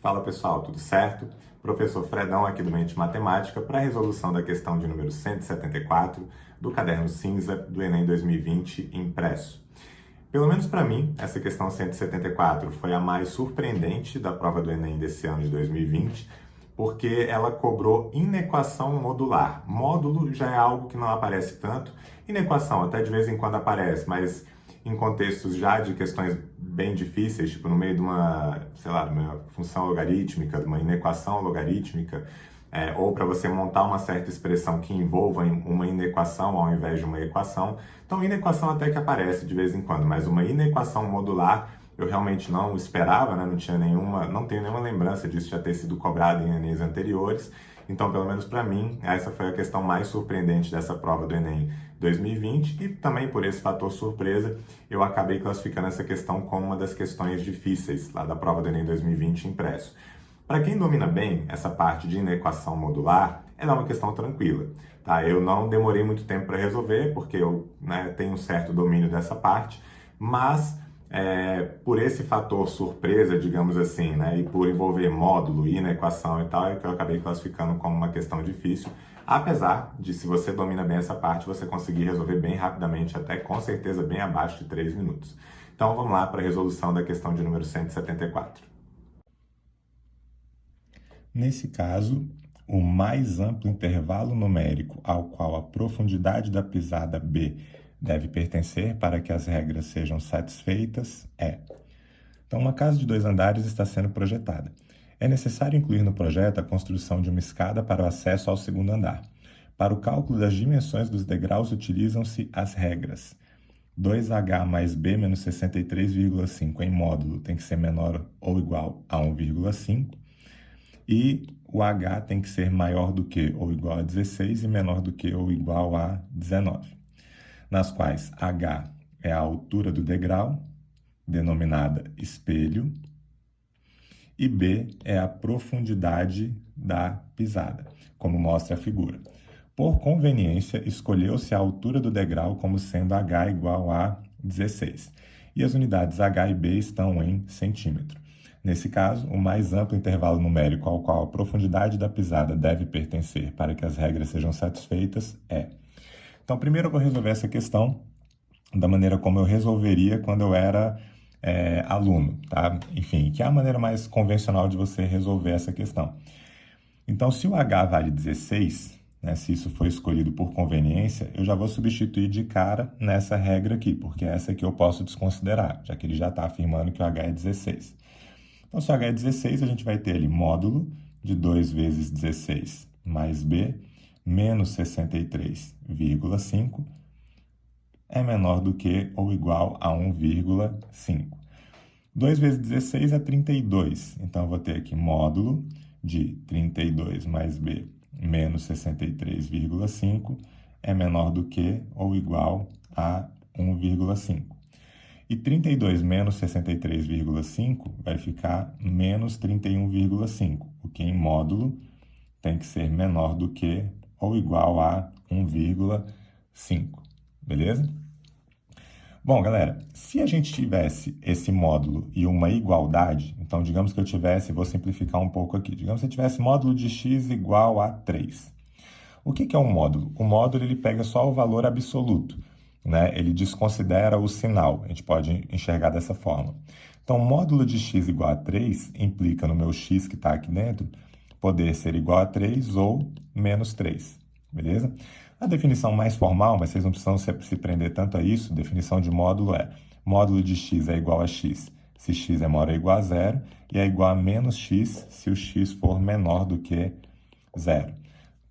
Fala pessoal, tudo certo? Professor Fredão aqui do Mente Matemática para a resolução da questão de número 174 do caderno cinza do Enem 2020 impresso. Pelo menos para mim, essa questão 174 foi a mais surpreendente da prova do Enem desse ano de 2020, porque ela cobrou inequação modular. Módulo já é algo que não aparece tanto, inequação até de vez em quando aparece, mas em contextos já de questões bem difíceis, tipo no meio de uma, sei lá, de uma função logarítmica, de uma inequação logarítmica, ou para você montar uma certa expressão que envolva uma inequação ao invés de uma equação. Então, inequação até que aparece de vez em quando, mas uma inequação modular eu realmente não esperava, né? Não tenho nenhuma lembrança disso já ter sido cobrado em Enems anteriores. Então, pelo menos para mim, essa foi a questão mais surpreendente dessa prova do Enem 2020 e também por esse fator surpresa, eu acabei classificando essa questão como uma das questões difíceis lá da prova do Enem 2020 impresso. Para quem domina bem essa parte de inequação modular, ela é uma questão tranquila, tá? Eu não demorei muito tempo para resolver, porque eu tenho um certo domínio dessa parte, mas por esse fator surpresa, digamos assim, e por envolver módulo e inequação e tal, é que eu acabei classificando como uma questão difícil, apesar de, se você domina bem essa parte, você conseguir resolver bem rapidamente, até com certeza bem abaixo de 3 minutos. Então vamos lá para a resolução da questão de número 174. Nesse caso, o mais amplo intervalo numérico ao qual a profundidade da pisada B deve pertencer para que as regras sejam satisfeitas é. Então, uma casa de 2 andares está sendo projetada. É necessário incluir no projeto a construção de uma escada para o acesso ao segundo andar. Para o cálculo das dimensões dos degraus, utilizam-se as regras 2H mais B menos 63,5 em módulo tem que ser menor ou igual a 1,5 e o H tem que ser maior do que ou igual a 16 e menor do que ou igual a 19, nas quais H é a altura do degrau, denominada espelho, e B é a profundidade da pisada, como mostra a figura. Por conveniência, escolheu-se a altura do degrau como sendo H igual a 16, e as unidades H e B estão em centímetro. Nesse caso, o mais amplo intervalo numérico ao qual a profundidade da pisada deve pertencer para que as regras sejam satisfeitas é. Então, primeiro eu vou resolver essa questão da maneira como eu resolveria quando eu era aluno, tá? Enfim, que é a maneira mais convencional de você resolver essa questão. Então, se o H vale 16, se isso foi escolhido por conveniência, eu já vou substituir de cara nessa regra aqui, porque essa aqui eu posso desconsiderar, já que ele já está afirmando que o H é 16. Então, se o H é 16, a gente vai ter ali módulo de 2 vezes 16 mais B menos 63,5 é menor do que ou igual a 1,5. 2 vezes 16 é 32, então eu vou ter aqui módulo de 32 mais B menos 63,5 é menor do que ou igual a 1,5. E 32 menos 63,5 vai ficar menos 31,5, o que em módulo tem que ser menor do que ou igual a 1,5. Beleza? Bom, galera, se a gente tivesse esse módulo e uma igualdade, então digamos que eu tivesse, vou simplificar um pouco aqui, digamos que eu tivesse módulo de x igual a 3. O que é um módulo? O módulo ele pega só o valor absoluto, ele desconsidera o sinal, a gente pode enxergar dessa forma. Então, módulo de x igual a 3 implica no meu x que está aqui dentro poder ser igual a 3 ou menos 3, beleza? A definição mais formal, mas vocês não precisam se prender tanto a isso, definição de módulo é módulo de x é igual a x se x é maior ou igual a 0 e é igual a menos x se o x for menor do que 0.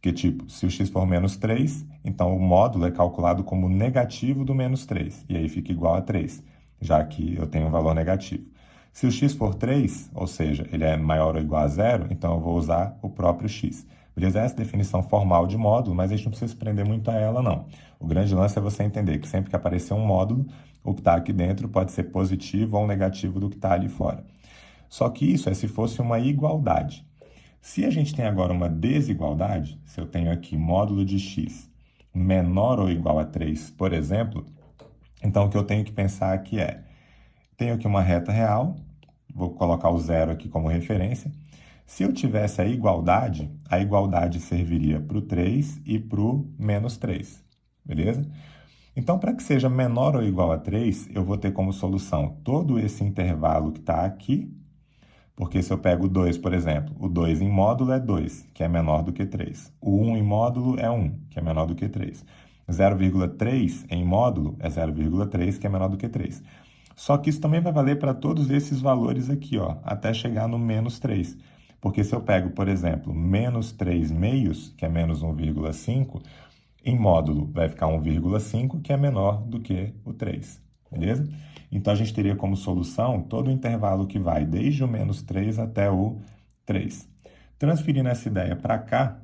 Porque, se o x for menos 3, então o módulo é calculado como negativo do menos 3, e aí fica igual a 3, já que eu tenho um valor negativo. Se o x for 3, ou seja, ele é maior ou igual a 0, então eu vou usar o próprio x. Beleza? Essa é a definição formal de módulo, mas a gente não precisa se prender muito a ela, não. O grande lance é você entender que sempre que aparecer um módulo, o que está aqui dentro pode ser positivo ou negativo do que está ali fora. Só que isso é se fosse uma igualdade. Se a gente tem agora uma desigualdade, se eu tenho aqui módulo de x menor ou igual a 3, por exemplo, então o que eu tenho que pensar aqui é, tenho aqui uma reta real, vou colocar o 0 aqui como referência. Se eu tivesse a igualdade serviria para o 3 e para o menos 3, beleza? Então, para que seja menor ou igual a 3, eu vou ter como solução todo esse intervalo que está aqui, porque se eu pego o 2, por exemplo, o 2 em módulo é 2, que é menor do que 3. O 1 em módulo é 1, que é menor do que 3. 0,3 em módulo é 0,3, que é menor do que 3. Só que isso também vai valer para todos esses valores aqui, ó, até chegar no menos 3. Porque se eu pego, por exemplo, menos 3 meios, que é menos 1,5, em módulo vai ficar 1,5, que é menor do que o 3, beleza? Então, a gente teria como solução todo o intervalo que vai desde o menos 3 até o 3. Transferindo essa ideia para cá,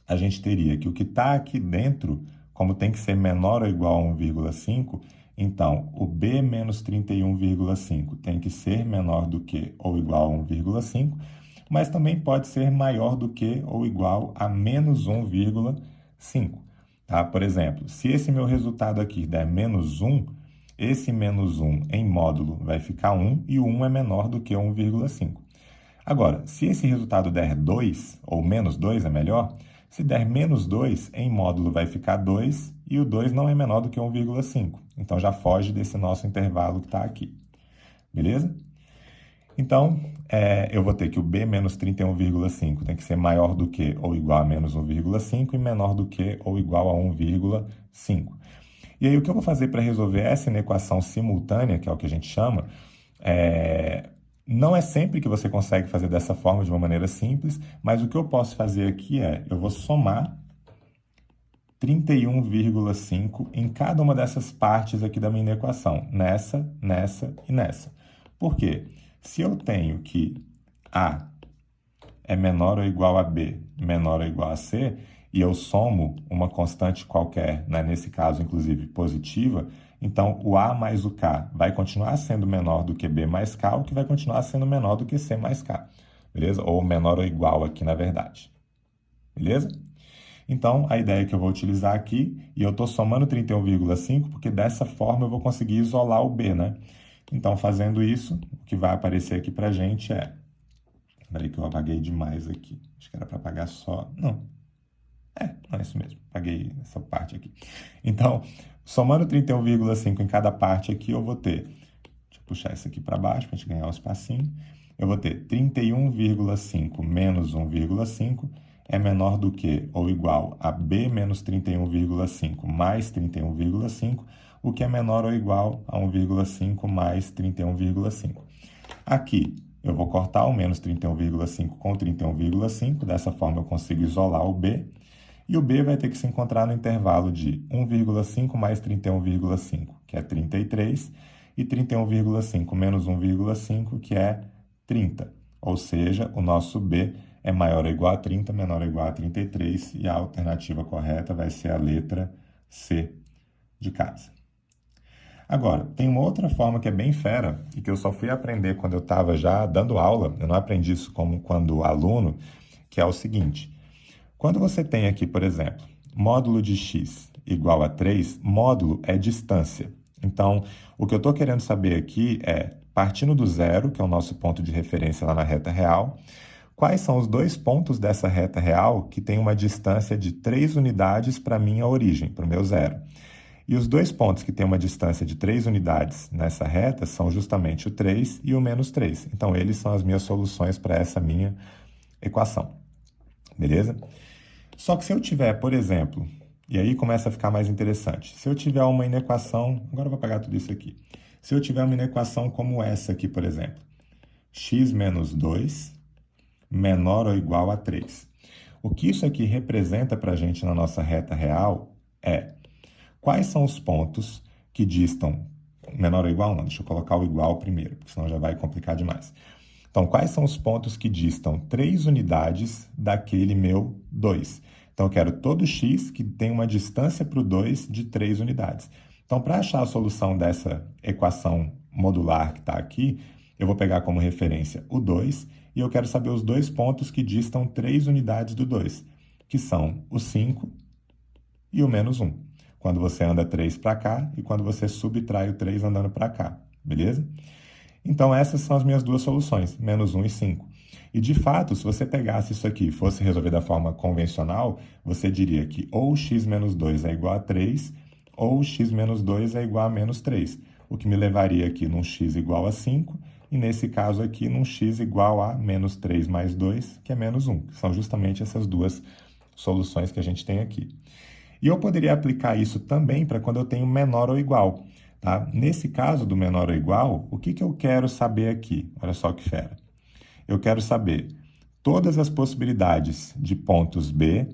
a gente teria que o que está aqui dentro, como tem que ser menor ou igual a 1,5, então, o b menos 31,5 tem que ser menor do que ou igual a 1,5, mas também pode ser maior do que ou igual a menos 1,5. Tá? Por exemplo, se esse meu resultado aqui der menos 1, esse menos 1 em módulo vai ficar 1 e o 1 é menor do que 1,5. Agora, se esse resultado der 2, ou menos 2 é melhor, se der menos 2, em módulo vai ficar 2 e o 2 não é menor do que 1,5. Então, já foge desse nosso intervalo que está aqui. Beleza? Então, eu vou ter que o b menos 31,5 tem que ser maior do que ou igual a menos 1,5 e menor do que ou igual a 1,5. E aí, o que eu vou fazer para resolver essa inequação simultânea, que é o que a gente chama, não é sempre que você consegue fazer dessa forma, de uma maneira simples, mas o que eu posso fazer aqui eu vou somar 31,5 em cada uma dessas partes aqui da minha equação, nessa, nessa e nessa. Por quê? Se eu tenho que A é menor ou igual a B, menor ou igual a C, e eu somo uma constante qualquer, né, nesse caso, inclusive, positiva, então o A mais o K vai continuar sendo menor do que B mais K, o que vai continuar sendo menor do que C mais K, beleza? Ou menor ou igual aqui, na verdade. Beleza? Então, a ideia que eu vou utilizar aqui, e eu estou somando 31,5, porque dessa forma eu vou conseguir isolar o B, né? Então, fazendo isso, o que vai aparecer aqui para a gente Peraí que eu apaguei demais aqui. Acho que era para apagar só... Não é isso mesmo. Apaguei essa parte aqui. Então, somando 31,5 em cada parte aqui, eu vou ter... Deixa eu puxar isso aqui para baixo para a gente ganhar um espacinho. Eu vou ter 31,5 menos 1,5 é menor do que ou igual a b menos 31,5 mais 31,5, o que é menor ou igual a 1,5 mais 31,5. Aqui, eu vou cortar o menos 31,5 com 31,5, dessa forma eu consigo isolar o b, e o b vai ter que se encontrar no intervalo de 1,5 mais 31,5, que é 33, e 31,5 menos 1,5, que é 30. Ou seja, o nosso b é maior ou igual a 30, menor ou igual a 33, e a alternativa correta vai ser a letra C de casa. Agora, tem uma outra forma que é bem fera, e que eu só fui aprender quando eu estava já dando aula, eu não aprendi isso como quando aluno, que é o seguinte: quando você tem aqui, por exemplo, módulo de x igual a 3, módulo é distância. Então, o que eu estou querendo saber aqui partindo do zero, que é o nosso ponto de referência lá na reta real, quais são os dois pontos dessa reta real que tem uma distância de 3 unidades para a minha origem, para o meu zero. E os dois pontos que têm uma distância de 3 unidades nessa reta são justamente o 3 e o menos 3. Então, eles são as minhas soluções para essa minha equação. Beleza? Só que se eu tiver, por exemplo, e aí começa a ficar mais interessante, se eu tiver uma inequação, agora eu vou apagar tudo isso aqui. Se eu tiver uma inequação como essa aqui, por exemplo, x menos 2 menor ou igual a 3. O que isso aqui representa para a gente na nossa reta real quais são os pontos que distam... Menor ou igual não, deixa eu colocar o igual primeiro, porque senão já vai complicar demais. Então, quais são os pontos que distam 3 unidades daquele meu 2? Então, eu quero todo x que tem uma distância para o 2 de 3 unidades. Então, para achar a solução dessa equação modular que está aqui, eu vou pegar como referência o 2 e eu quero saber os dois pontos que distam 3 unidades do 2, que são o 5 e o menos 1. Quando você anda 3 para cá e quando você subtrai o 3 andando para cá, beleza? Então, essas são as minhas duas soluções, menos 1 e 5. E, de fato, se você pegasse isso aqui e fosse resolver da forma convencional, você diria que ou x menos 2 é igual a 3, ou x menos 2 é igual a menos 3, o que me levaria aqui num x igual a 5, e nesse caso aqui num x igual a menos 3 mais 2, que é menos 1, que são justamente essas duas soluções que a gente tem aqui. E eu poderia aplicar isso também para quando eu tenho menor ou igual. Tá? Nesse caso do menor ou igual, o que eu quero saber aqui? Olha só que fera. Eu quero saber todas as possibilidades de pontos B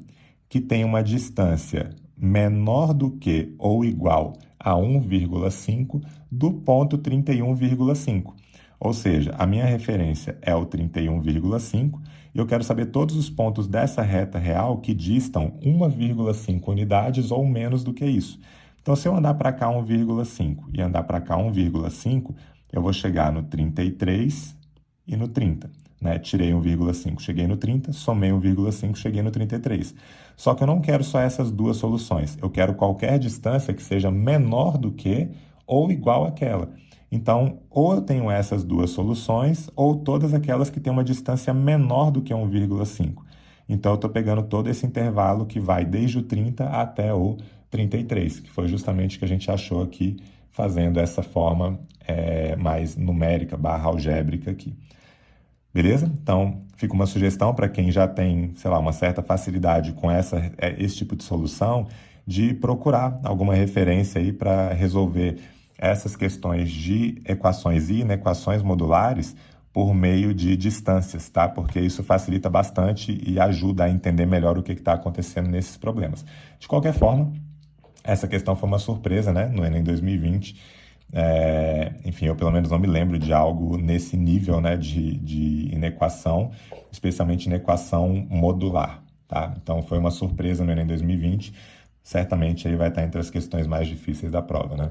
que têm uma distância menor do que ou igual a 1,5 do ponto 31,5. Ou seja, a minha referência é o 31,5 e eu quero saber todos os pontos dessa reta real que distam 1,5 unidades ou menos do que isso. Então, se eu andar para cá 1,5 e andar para cá 1,5, eu vou chegar no 33 e no 30. Né? Tirei 1,5, cheguei no 30, somei 1,5, cheguei no 33. Só que eu não quero só essas duas soluções. Eu quero qualquer distância que seja menor do que ou igual àquela. Então, ou eu tenho essas duas soluções, ou todas aquelas que têm uma distância menor do que 1,5. Então, eu estou pegando todo esse intervalo que vai desde o 30 até o 33, que foi justamente o que a gente achou aqui, fazendo essa forma mais numérica, algébrica aqui. Beleza? Então, fica uma sugestão para quem já tem, sei lá, uma certa facilidade com esse tipo de solução, de procurar alguma referência aí para resolver essas questões de equações e inequações modulares por meio de distâncias, tá? Porque isso facilita bastante e ajuda a entender melhor o que está acontecendo nesses problemas. De qualquer forma, essa questão foi uma surpresa, né, no Enem 2020. Enfim, eu pelo menos não me lembro de algo nesse nível, né, de inequação, especialmente inequação modular, tá? Então foi uma surpresa no Enem 2020, certamente aí vai estar entre as questões mais difíceis da prova, né?